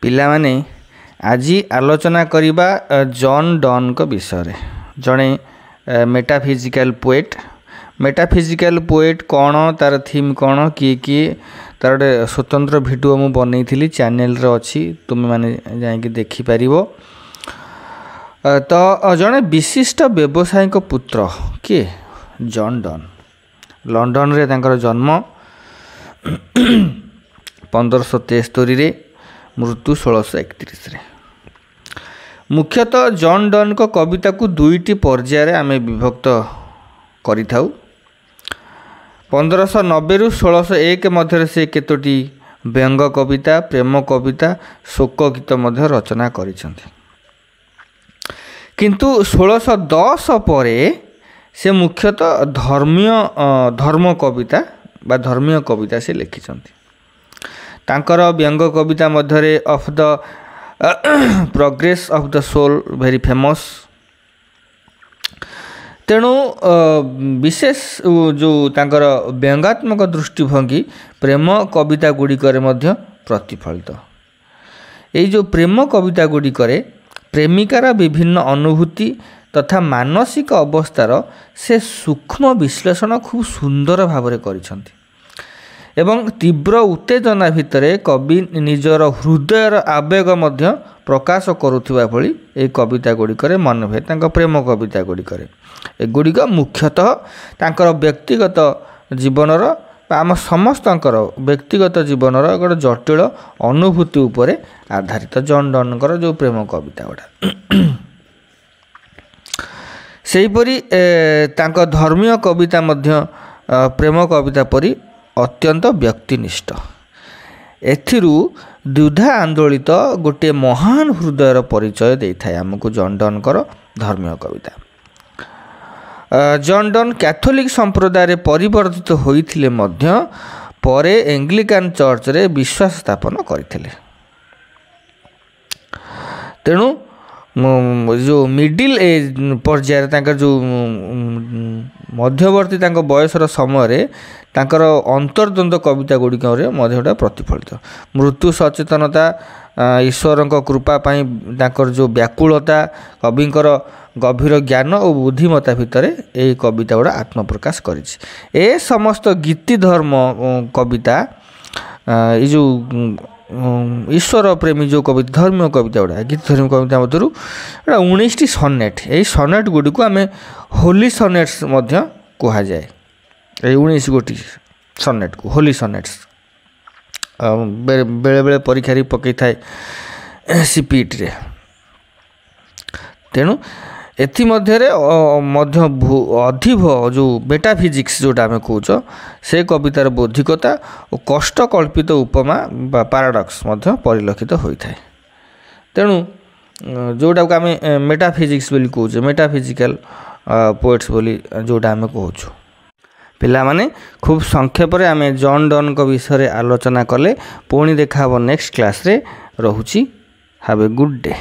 पिलामाने आजी आलोचना करिबा जॉन डन को विषय जड़े मेटाफिजिकल पोएट। मेटाफिजिकल पोएट कौन तार थीम कौन किए किए तार गोटे स्वतंत्र भिडियो मु बनई चैनल रे अच्छी तुम मैंने जाकि देखिपर। तो जड़े विशिष्ट व्यवसायी पुत्र किए जॉन डन लंडन रे तांकर जन्म 1573 रे मृत्यु 1631 रे। मुख्यतः जॉन डन को कविता को दुईटी पर्याय आमे विभक्त करि थाउ। 1590 रु 1601 मध्य से केतोटी व्यंग कविता, प्रेम कविता, शोक गीत मध्य रचना करिसंती। किंतु 1610 परे से मुख्यतः धर्म कविता बा धर्मीय कविता से लिखिसंती। तांकर व्यंग कविता मध्य of the progress of the soul very famous. तेणु विशेष जो तांकर व्यंगात्मक दृष्टिभंगी प्रेम कविता गुड़िकर मध्य प्रतिफलित। यही जो प्रेम कविता गुड़िकर प्रेमिकार विभिन्न अनुभूति तथा मानसिक अवस्थार से सूक्ष्म विश्लेषण खूब सुंदर भाव करिसंती एवं तीव्र उत्तेजना भितर कवि निजर हृदयर आवेग मध्य प्रकाश करुवा भली ए कविता गुड़िकर मन हुए। प्रेम कविता गुड़िकर एगुड़िक मुख्यतः तांकर व्यक्तिगत जीवनर आम समस्तंकर व्यक्तिगत जीवनर गोटे जटिल अनुभूति उपरे आधारित जॉन डनकर जो प्रेम कविता गुड़ा। सेहीपरि तांकर धर्मीय कविता मध्य प्रेम कविता परी अत्यंत व्यक्तिनिष्ठ। एथिरु द्विधा आंदोलित गोटे महान हृदयर परिचय देइथाय आमको जॉन डनकर धर्मीय कविता। जॉन डन कैथोलिक संप्रदाय परिवर्तित होइथिले मध्य परे एंग्लिकान चर्च रे विश्वास स्थापन करथिले। तेणु जो मिडिल एज पर्यायर तांकर जो मध्यवर्ती तांकर बयसर समय तांकर अंतर्द्वंद कविता गुड़िक मध्य प्रतिफलित। मृत्यु सचेतनता ईश्वर कृपा पाई तांकर जो व्याकुलता कविंकर गभीर ज्ञान और बुद्धिमत्ता भितर यही कविता गुड़ा आत्मप्रकाश करिछि। ए समस्त गीति धर्म कविता ये जो ईश्वर प्रेमी जो कविता धर्मीय कविता गुड़ा गीत धर्मी कविता मध्य 19टी सनेट। यही सनेट गुड़ी को आम होली सनेट्स मध्य कह जाए। 19 गोटी सनेट को होली सनेट्स बेले बेले परीक्षा पकई थाए सीपीट रे। तेणु एथि मध्य अधिभ जो मेटाफिजिक्स जोटा आम कौच से कवितार बौद्धिकता और कष्ट कल्पित उपमा बा पैराडॉक्स मध्य परिलक्षित होता है। तेणु जोटा को आम मेटाफिजिक्स बोली कौच मेटाफिजिकल पोएट्स बोली जोटा आम कौच। पिला माने खूब संक्षेप रे आम जॉन डन को विषय आलोचना कले। पुणी देखा नेक्स्ट क्लास रे। रहुची। Have a good day.